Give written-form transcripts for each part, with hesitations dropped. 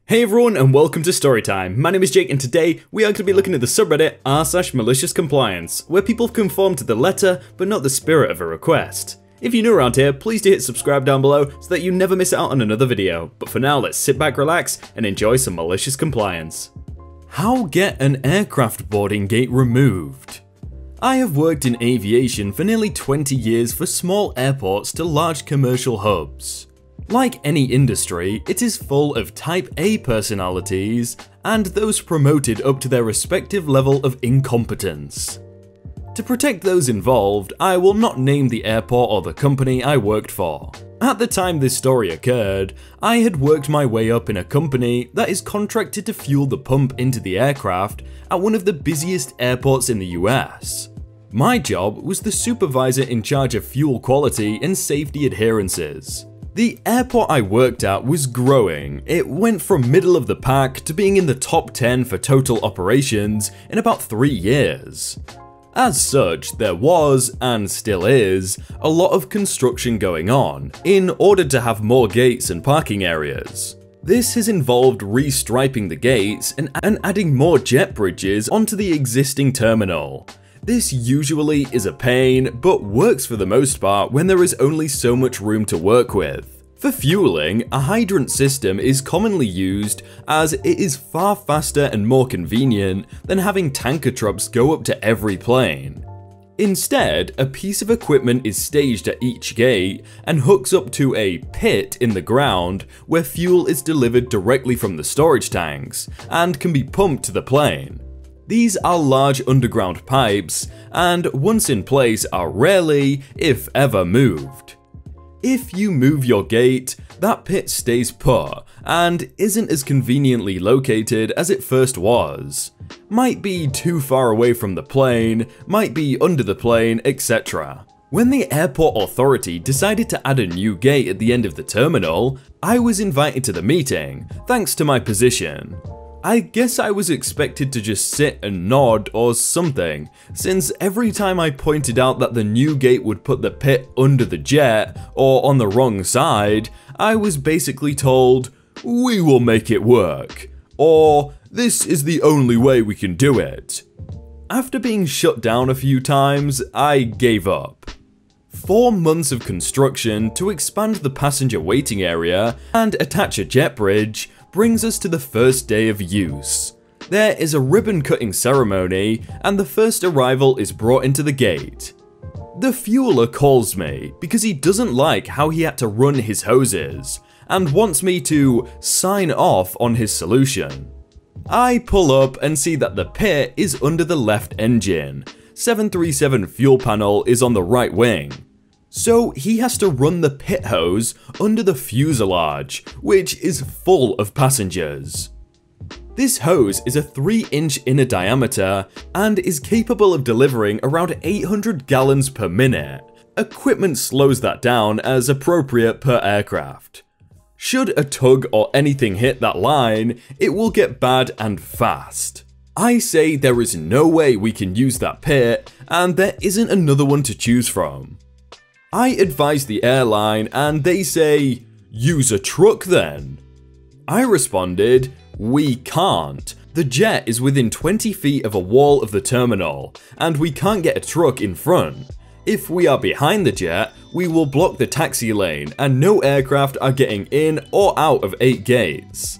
Hey everyone and welcome to Storytime. My name is Jake and today we are going to be looking at the subreddit r/maliciouscompliance, where people have conformed to the letter but not the spirit of a request. If you're new around here, please do hit subscribe down below so that you never miss out on another video. But for now, let's sit back, relax, and enjoy some malicious compliance. How get an aircraft boarding gate removed? I have worked in aviation for nearly 20 years for small airports to large commercial hubs. Like any industry, it is full of Type A personalities and those promoted up to their respective level of incompetence. To protect those involved, I will not name the airport or the company I worked for. At the time this story occurred, I had worked my way up in a company that is contracted to fuel the pump into the aircraft at one of the busiest airports in the US. My job was the supervisor in charge of fuel quality and safety adherences. The airport I worked at was growing. It went from middle of the pack to being in the top 10 for total operations in about 3 years. As such, there was, and still is, a lot of construction going on in order to have more gates and parking areas. This has involved restriping the gates and adding more jet bridges onto the existing terminal. This usually is a pain, but works for the most part when there is only so much room to work with. For fueling, a hydrant system is commonly used as it is far faster and more convenient than having tanker trucks go up to every plane. Instead, a piece of equipment is staged at each gate and hooks up to a pit in the ground where fuel is delivered directly from the storage tanks and can be pumped to the plane. These are large underground pipes, and once in place are rarely, if ever, moved. If you move your gate, that pit stays put and isn't as conveniently located as it first was. Might be too far away from the plane, might be under the plane, etc. When the airport authority decided to add a new gate at the end of the terminal, I was invited to the meeting, thanks to my position. I guess I was expected to just sit and nod or something, since every time I pointed out that the new gate would put the pit under the jet or on the wrong side, I was basically told, "We will make it work," or "This is the only way we can do it." After being shut down a few times, I gave up. 4 months of construction to expand the passenger waiting area and attach a jet bridge brings us to the first day of use. There is a ribbon cutting ceremony and the first arrival is brought into the gate. The fueler calls me because he doesn't like how he had to run his hoses and wants me to sign off on his solution. I pull up and see that the pit is under the left engine. 737 fuel panel is on the right wing. So he has to run the pit hose under the fuselage, which is full of passengers. This hose is a 3-inch inner diameter and is capable of delivering around 800 gallons per minute. Equipment slows that down as appropriate per aircraft. Should a tug or anything hit that line, it will get bad and fast. I say there is no way we can use that pit and there isn't another one to choose from. I advise the airline and they say, "Use a truck then." I responded, "We can't. The jet is within 20 feet of a wall of the terminal, and we can't get a truck in front. If we are behind the jet, we will block the taxi lane and no aircraft are getting in or out of 8 gates.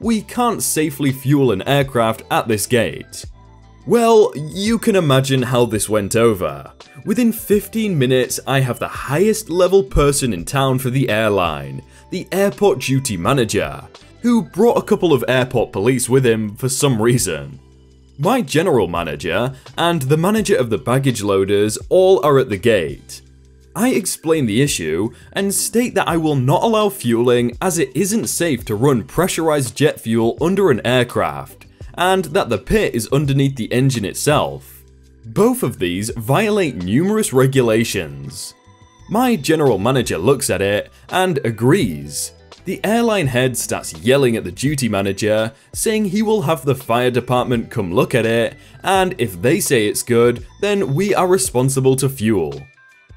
We can't safely fuel an aircraft at this gate." Well, you can imagine how this went over. Within 15 minutes, I have the highest level person in town for the airline, the airport duty manager, who brought a couple of airport police with him for some reason. My general manager and the manager of the baggage loaders all are at the gate. I explain the issue and state that I will not allow fueling as it isn't safe to run pressurized jet fuel under an aircraft, and that the pit is underneath the engine itself. Both of these violate numerous regulations. My general manager looks at it and agrees. The airline head starts yelling at the duty manager, saying he will have the fire department come look at it, and if they say it's good, then we are responsible to fuel.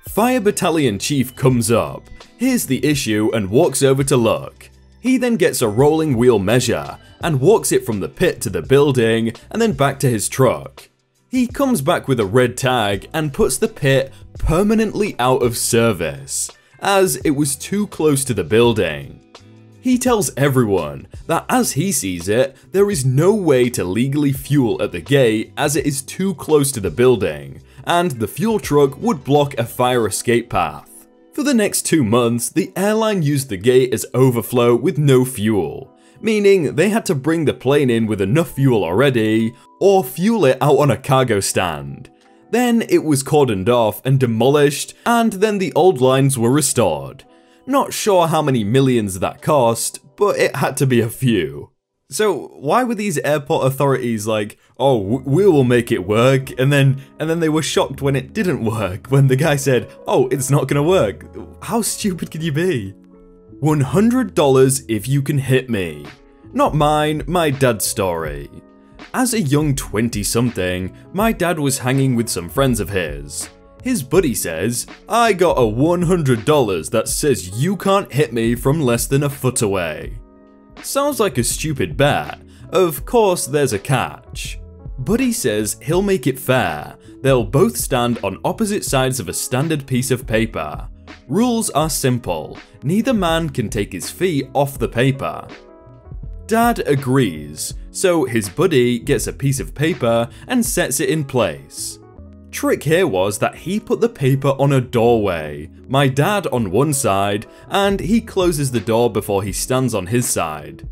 Fire battalion chief comes up, hears the issue and walks over to look. He then gets a rolling wheel measure and walks it from the pit to the building and then back to his truck. He comes back with a red tag and puts the pit permanently out of service, as it was too close to the building. He tells everyone that as he sees it, there is no way to legally fuel at the gate as it is too close to the building, and the fuel truck would block a fire escape path. For the next 2 months, the airline used the gate as overflow with no fuel, meaning they had to bring the plane in with enough fuel already, or fuel it out on a cargo stand. Then it was cordoned off and demolished, and then the old lines were restored. Not sure how many millions that cost, but it had to be a few. So why were these airport authorities like, oh, we will make it work, and then they were shocked when it didn't work, when the guy said, oh, it's not gonna work? How stupid can you be? $100 if you can hit me. Not mine, my dad's story. As a young 20-something, my dad was hanging with some friends of his. His buddy says, I got a $100 that says you can't hit me from less than a foot away. Sounds like a stupid bet. Of course there's a catch. Buddy says he'll make it fair. They'll both stand on opposite sides of a standard piece of paper. Rules are simple. Neither man can take his feet off the paper. Dad agrees, so his buddy gets a piece of paper and sets it in place. Trick here was that he put the paper on a doorway, my dad on one side, and he closes the door before he stands on his side.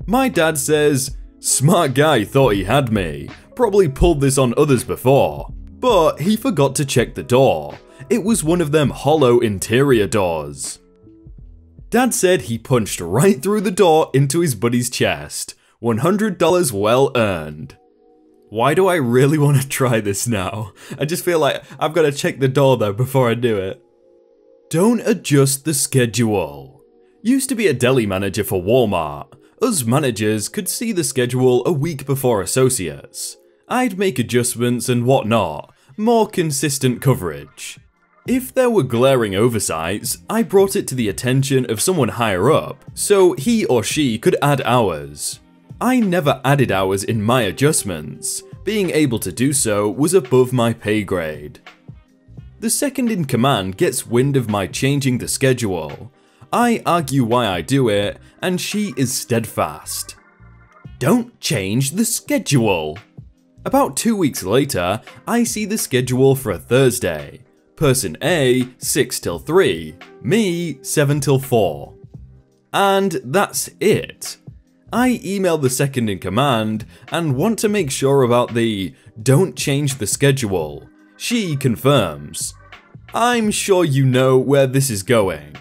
My dad says, smart guy thought he had me, probably pulled this on others before, but he forgot to check the door. It was one of them hollow interior doors. Dad said he punched right through the door into his buddy's chest. $100 well earned. Why do I really want to try this now? I just feel like I've got to check the door though before I do it. Don't adjust the schedule. Used to be a deli manager for Walmart. Us managers could see the schedule a week before associates. I'd make adjustments and whatnot, more consistent coverage. If there were glaring oversights, I brought it to the attention of someone higher up, so he or she could add hours. I never added hours in my adjustments. Being able to do so was above my pay grade. The second in command gets wind of my changing the schedule. I argue why I do it, and she is steadfast. Don't change the schedule. About 2 weeks later, I see the schedule for a Thursday. Person A, 6 till 3, me, 7 till 4. And that's it. I email the second in command and want to make sure about the don't change the schedule. She confirms. I'm sure you know where this is going.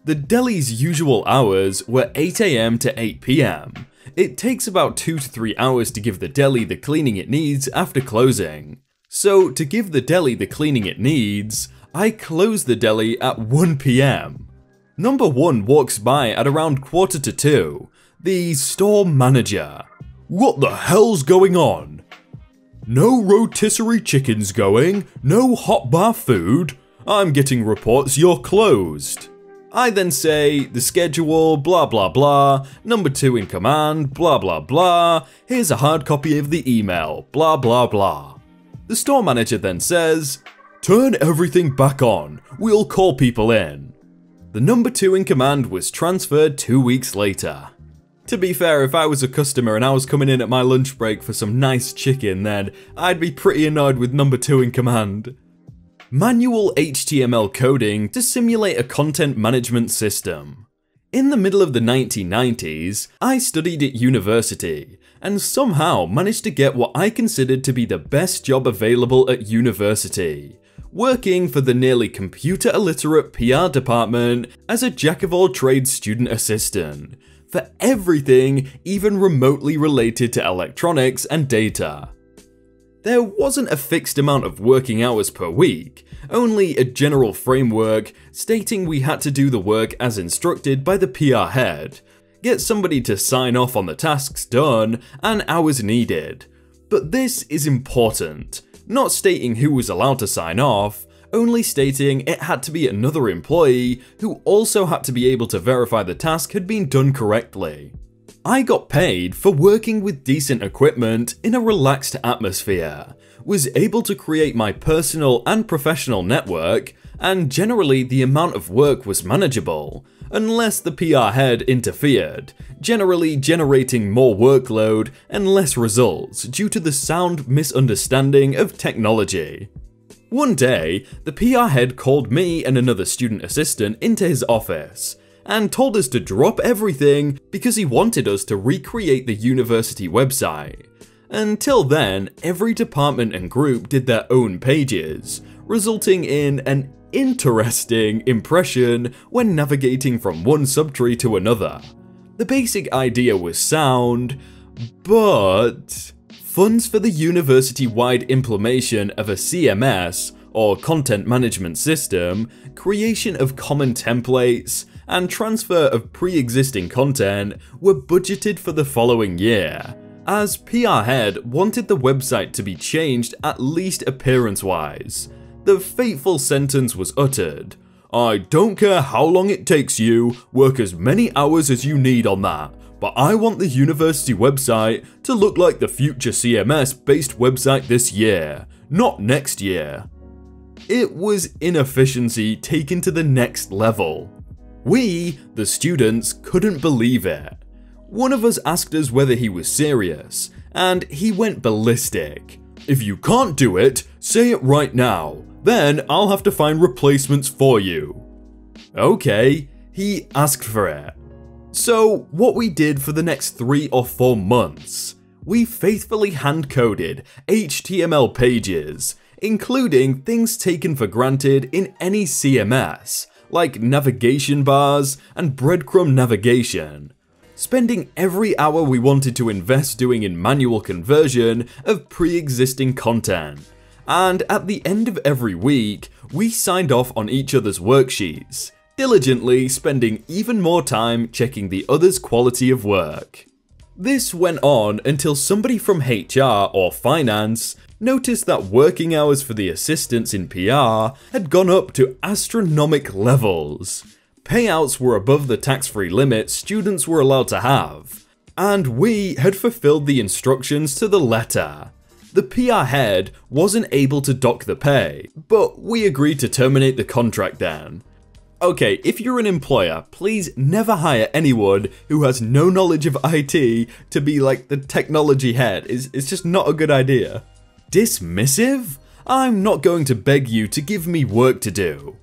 The deli's usual hours were 8 AM to 8 PM. It takes about 2 to 3 hours to give the deli the cleaning it needs after closing. So to give the deli the cleaning it needs, I close the deli at 1 PM. Number 1 walks by at around 1:45. The store manager. What the hell's going on? No rotisserie chickens going, no hot bar food. I'm getting reports you're closed. I then say, the schedule, blah blah blah, number 2 in command, blah blah blah, here's a hard copy of the email, blah blah blah. The store manager then says, turn everything back on, we'll call people in. The number 2 in command was transferred 2 weeks later. To be fair, if I was a customer and I was coming in at my lunch break for some nice chicken, then I'd be pretty annoyed with number 2 in command. Manual HTML coding to simulate a content management system. In the middle of the 1990s, I studied at university, and somehow managed to get what I considered to be the best job available at university, working for the nearly computer illiterate PR department as a jack-of-all-trades student assistant, for everything even remotely related to electronics and data. There wasn't a fixed amount of working hours per week, only a general framework stating we had to do the work as instructed by the PR head, get somebody to sign off on the tasks done, and hours needed. But this is important, not stating who was allowed to sign off, only stating it had to be another employee who also had to be able to verify the task had been done correctly. I got paid for working with decent equipment in a relaxed atmosphere, was able to create my personal and professional network, and generally the amount of work was manageable, unless the PR head interfered, generally generating more workload and less results due to the sound misunderstanding of technology. One day, the PR head called me and another student assistant into his office, and told us to drop everything because he wanted us to recreate the university website. Until then, every department and group did their own pages, resulting in an interesting impression when navigating from one subtree to another. The basic idea was sound, but funds for the university-wide implementation of a CMS, or content management system, creation of common templates, and transfer of pre-existing content were budgeted for the following year, as PR head wanted the website to be changed at least appearance-wise. The fateful sentence was uttered, "I don't care how long it takes you, work as many hours as you need on that, but I want the university website to look like the future CMS-based website this year, not next year." It was inefficiency taken to the next level. We, the students, couldn't believe it. One of us asked us whether he was serious, and he went ballistic. "If you can't do it, say it right now, then I'll have to find replacements for you." Okay, he asked for it. So what we did for the next 3 or 4 months, we faithfully hand-coded HTML pages, including things taken for granted in any CMS, like navigation bars and breadcrumb navigation, spending every hour we wanted to invest doing in manual conversion of pre-existing content. And at the end of every week, we signed off on each other's worksheets, diligently spending even more time checking the other's quality of work. This went on until somebody from HR or finance noticed that working hours for the assistants in PR had gone up to astronomical levels. Payouts were above the tax-free limit students were allowed to have, and we had fulfilled the instructions to the letter. The PR head wasn't able to dock the pay, but we agreed to terminate the contract then. Okay, if you're an employer, please never hire anyone who has no knowledge of IT to be like the technology head. It's just not a good idea. Dismissive? I'm not going to beg you to give me work to do.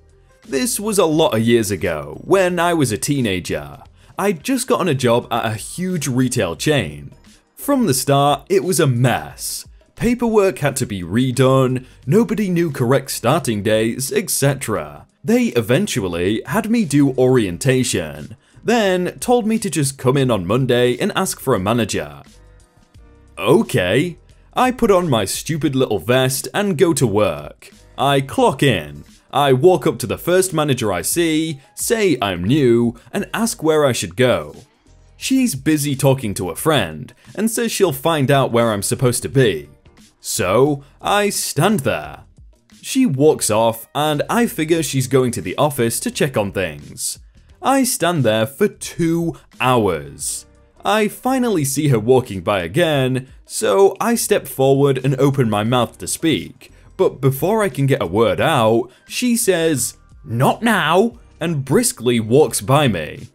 This was a lot of years ago, when I was a teenager. I'd just gotten a job at a huge retail chain. From the start, it was a mess. Paperwork had to be redone, nobody knew correct starting dates, etc. They eventually had me do orientation, then told me to just come in on Monday and ask for a manager. Okay. I put on my stupid little vest and go to work. I clock in. I walk up to the first manager I see, say I'm new, and ask where I should go. She's busy talking to a friend, and says she'll find out where I'm supposed to be. So, I stand there. She walks off, and I figure she's going to the office to check on things. I stand there for 2 hours. I finally see her walking by again, so I step forward and open my mouth to speak, but before I can get a word out, she says, "Not now," and briskly walks by me.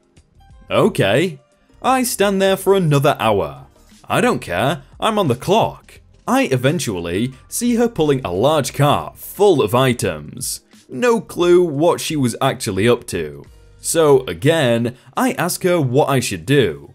Okay. I stand there for another hour. I don't care, I'm on the clock. I eventually see her pulling a large cart full of items. No clue what she was actually up to. So again, I ask her what I should do.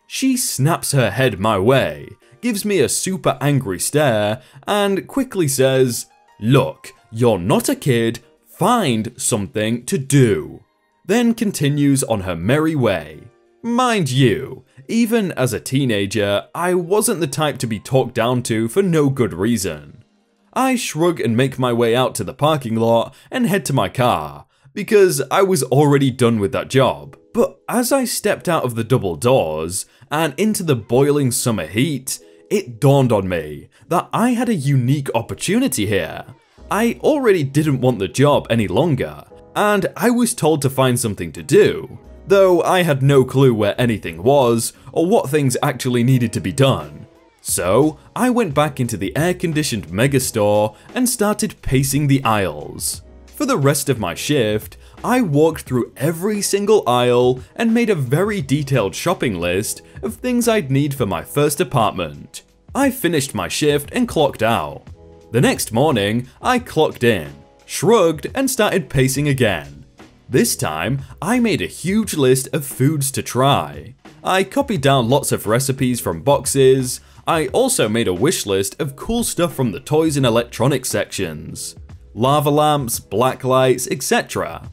She snaps her head my way, gives me a super angry stare, and quickly says, "Look, you're not a kid, find something to do." Then continues on her merry way. Mind you, even as a teenager, I wasn't the type to be talked down to for no good reason. I shrug and make my way out to the parking lot and head to my car, because I was already done with that job. But as I stepped out of the double doors and into the boiling summer heat, it dawned on me that I had a unique opportunity here. I already didn't want the job any longer, and I was told to find something to do, though I had no clue where anything was or what things actually needed to be done. So I went back into the air-conditioned megastore and started pacing the aisles. For the rest of my shift, I walked through every single aisle and made a very detailed shopping list of things I'd need for my first apartment. I finished my shift and clocked out. The next morning, I clocked in, shrugged, and started pacing again. This time, I made a huge list of foods to try. I copied down lots of recipes from boxes. I also made a wish list of cool stuff from the toys and electronics sections. Lava lamps, black lights, etc.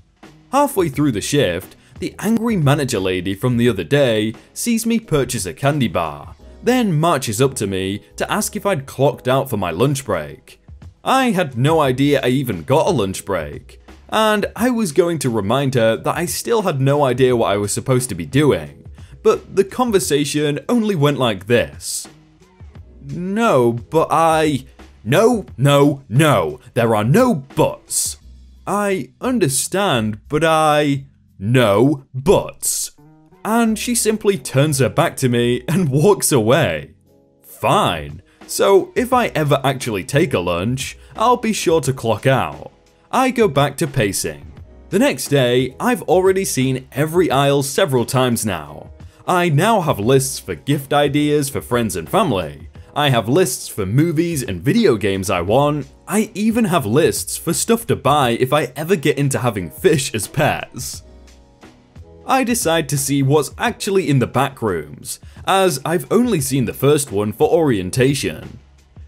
Halfway through the shift, the angry manager lady from the other day sees me purchase a candy bar, then marches up to me to ask if I'd clocked out for my lunch break. I had no idea I even got a lunch break, and I was going to remind her that I still had no idea what I was supposed to be doing, but the conversation only went like this. No, but No, there are no buts. I understand, but No buts. And she simply turns her back to me and walks away. Fine. So if I ever actually take a lunch, I'll be sure to clock out. I go back to pacing. The next day, I've already seen every aisle several times now. I now have lists for gift ideas for friends and family. I have lists for movies and video games I want. I even have lists for stuff to buy if I ever get into having fish as pets. I decide to see what's actually in the back rooms, as I've only seen the first one for orientation.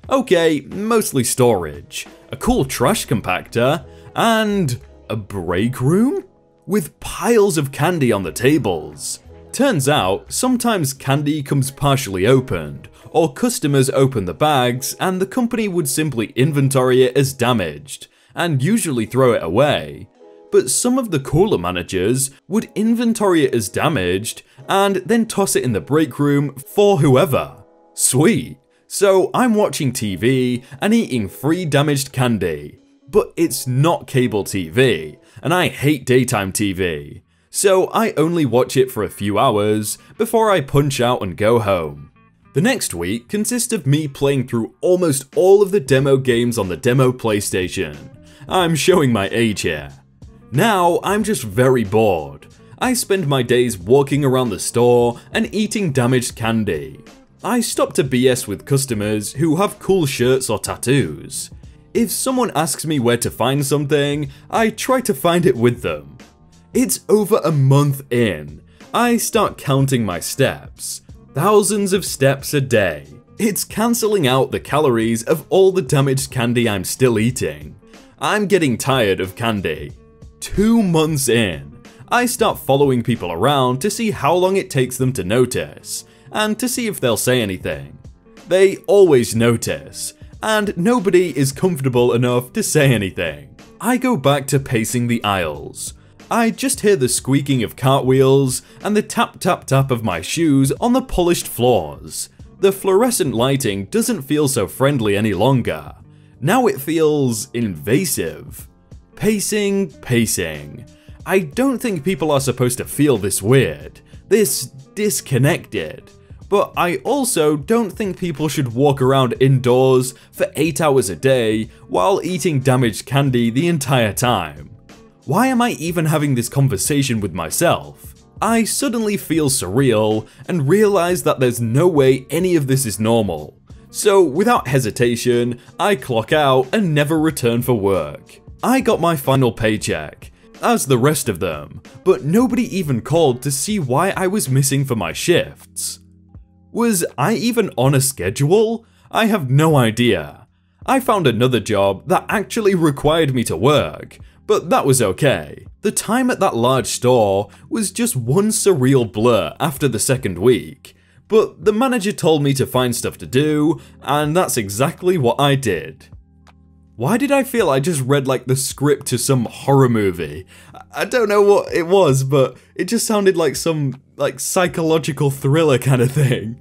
Okay, mostly storage, a cool trash compactor, and a break room? With piles of candy on the tables. Turns out, sometimes candy comes partially opened, or customers open the bags and the company would simply inventory it as damaged, and usually throw it away. But some of the cooler managers would inventory it as damaged and then toss it in the break room for whoever. Sweet. So I'm watching TV and eating free damaged candy. But it's not cable TV, and I hate daytime TV. So I only watch it for a few hours before I punch out and go home. The next week consists of me playing through almost all of the demo games on the demo PlayStation. I'm showing my age here. Now I'm just very bored. I spend my days walking around the store and eating damaged candy. I stop to BS with customers who have cool shirts or tattoos. If someone asks me where to find something, I try to find it with them. It's over a month in. I start counting my steps. Thousands of steps a day. It's cancelling out the calories of all the damaged candy I'm still eating. I'm getting tired of candy. 2 months in, I start following people around to see how long it takes them to notice, and to see if they'll say anything. They always notice, and nobody is comfortable enough to say anything. I go back to pacing the aisles. I just hear the squeaking of cartwheels and the tap tap tap of my shoes on the polished floors. The fluorescent lighting doesn't feel so friendly any longer. Now it feels invasive. Pacing. I don't think people are supposed to feel this weird, this disconnected. But I also don't think people should walk around indoors for 8 hours a day while eating damaged candy the entire time. Why am I even having this conversation with myself? I suddenly feel surreal and realize that there's no way any of this is normal. So without hesitation, I clock out and never return for work. I got my final paycheck, as the rest of them, but nobody even called to see why I was missing for my shifts. Was I even on a schedule? I have no idea. I found another job that actually required me to work, but that was okay. The time at that large store was just one surreal blur after the second week, but the manager told me to find stuff to do, and that's exactly what I did. Why did I feel I just read like the script to some horror movie? I don't know what it was, but it just sounded like some psychological thriller kind of thing.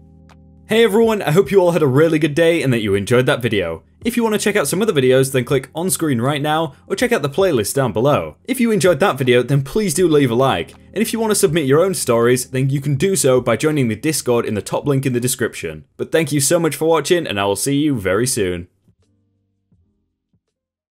Hey everyone, I hope you all had a really good day and that you enjoyed that video. If you want to check out some other videos, then click on screen right now, or check out the playlist down below. If you enjoyed that video, then please do leave a like. And if you want to submit your own stories, then you can do so by joining the Discord in the top link in the description. But thank you so much for watching, and I will see you very soon.